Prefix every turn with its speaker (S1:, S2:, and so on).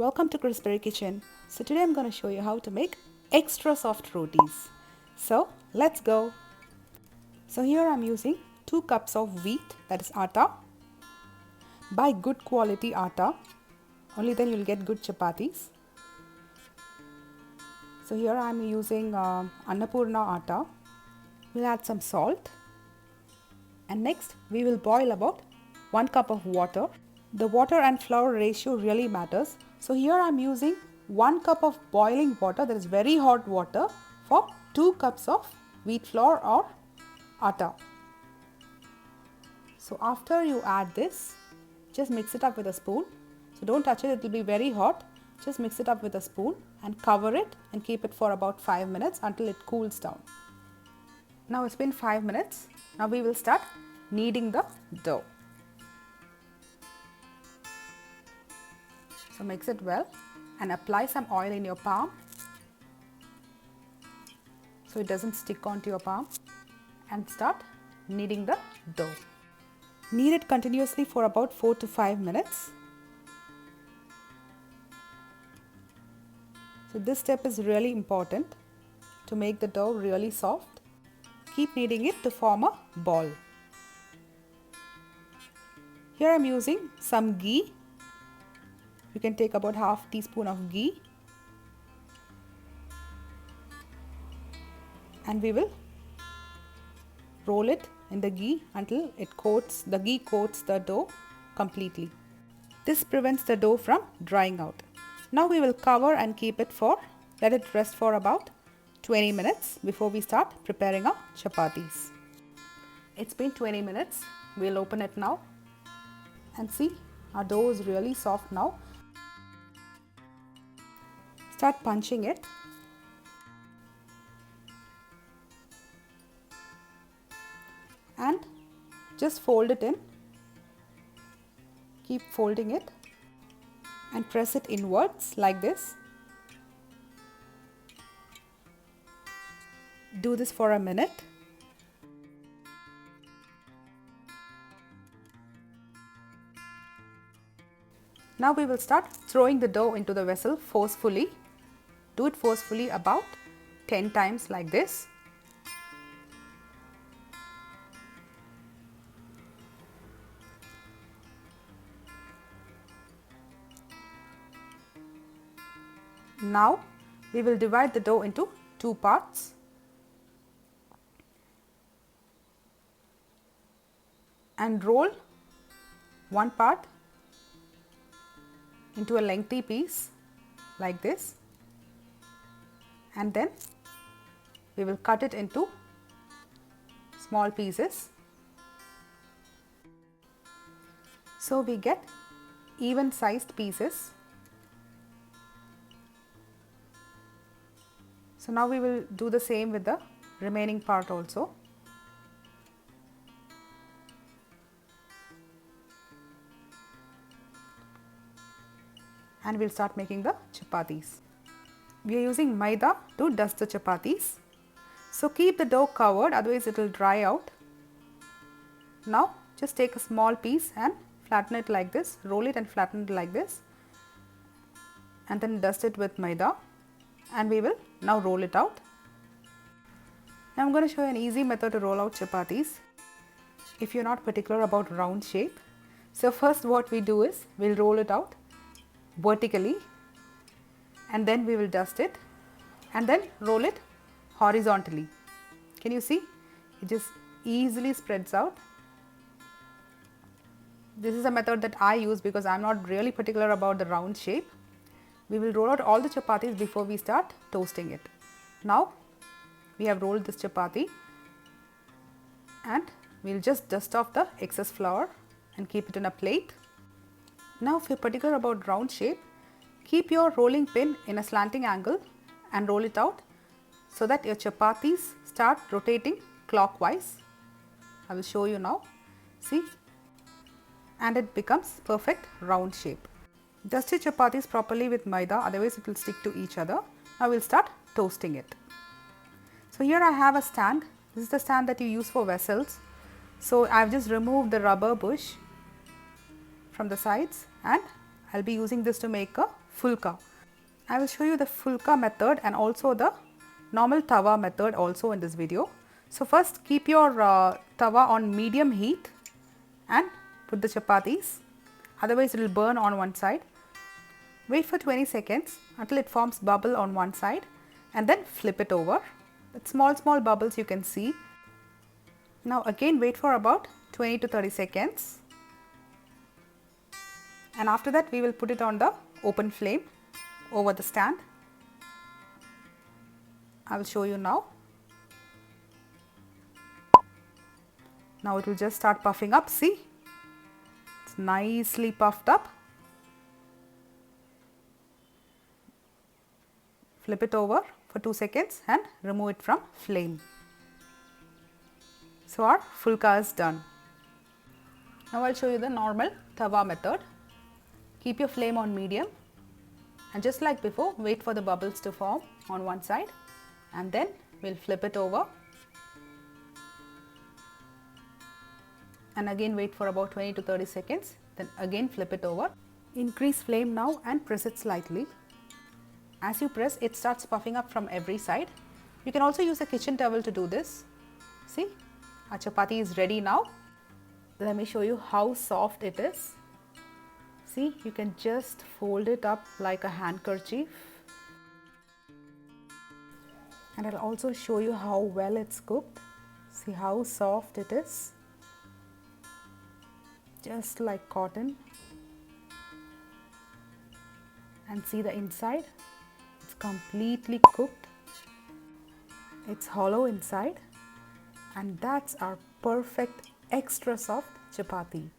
S1: Welcome to Crispberry Kitchen. So today I'm going to show you how to make extra soft rotis. So let's go. So here I'm using 2 cups of wheat, that is atta. Buy good quality atta, only then you'll get good chapatis. So here I'm using Annapurna atta. We'll add some salt. And next we will boil about 1 cup of water. The water and flour ratio really matters. So here I am using 1 cup of boiling water, that is very hot water, for 2 cups of wheat flour or atta. So after you add this, just mix it up with a spoon. So don't touch it, it will be very hot. Just mix it up with a spoon and cover it and keep it for about 5 minutes until it cools down. Now it's been 5 minutes. Now we will start kneading the dough. So mix it well and apply some oil in your palm so it doesn't stick onto your palm, and start kneading the dough. Knead it continuously for about 4 to 5 minutes. So this step is really important to make the dough really soft. Keep kneading it to form a ball. Here I am using some ghee. You can take about half teaspoon of ghee, and we will roll it in the ghee until the ghee coats the dough completely. This prevents the dough from drying out. Now we will cover and let it rest for about 20 minutes before we start preparing our chapatis. It's been 20 minutes. We'll open it now and see our dough is really soft now. Start punching it. And just fold it in. Keep folding it and press it inwards like this. Do this for a minute. Now we will start throwing the dough into the vessel forcefully. Do it forcefully about 10 times like this. Now we will divide the dough into 2 parts. And roll one part into a lengthy piece like this, and then we will cut it into small pieces so we get even sized pieces. So now we will do the same with the remaining part also. And we'll start making the chapatis. We are using Maida to dust the chapatis. So keep the dough covered, otherwise it will dry out. Now just take a small piece and flatten it like this, roll it and flatten it like this, and then dust it with Maida, and we will now roll it out. Now I'm going to show you an easy method to roll out chapatis if you're not particular about round shape. So first what we do is we'll roll it out vertically, and then we will dust it and then roll it horizontally. Can you see? It just easily spreads out. This is a method that I use because I'm not really particular about the round shape. We will roll out all the chapatis before we start toasting it. Now we have rolled this chapati, and we'll just dust off the excess flour and keep it in a plate. Now if you're particular about round shape, keep your rolling pin in a slanting angle and roll it out so that your chapatis start rotating clockwise. I will show you now. See? And it becomes perfect round shape. Dust your chapatis properly with Maida, otherwise it will stick to each other. Now we'll start toasting it. So here I have a stand. This is the stand that you use for vessels. So I've just removed the rubber bush from the sides and I'll be using this to make a Phulka. I will show you the Phulka method and also the normal tawa method also in this video. So first keep your tawa on medium heat and put the chapatis, otherwise it will burn on one side. Wait for 20 seconds until it forms bubble on one side and then flip it over. With small bubbles you can see. Now again wait for about 20 to 30 seconds. And after that we will put it on the open flame over the stand. I will show you now. Now it will just start puffing up, see? It's nicely puffed up. Flip it over for 2 seconds and remove it from flame. So our Phulka is done. Now I'll show you the normal tawa method. Keep your flame on medium and just like before, wait for the bubbles to form on one side and then we'll flip it over and again wait for about 20 to 30 seconds, then again flip it over. Increase flame now and press it slightly. As you press, it starts puffing up from every side. You can also use a kitchen towel to do this. See, our chapati is ready now. Let me show you how soft it is. See, you can just fold it up like a handkerchief. And I'll also show you how well it's cooked. See how soft it is. Just like cotton. And see the inside. It's completely cooked. It's hollow inside. And that's our perfect extra soft chapati.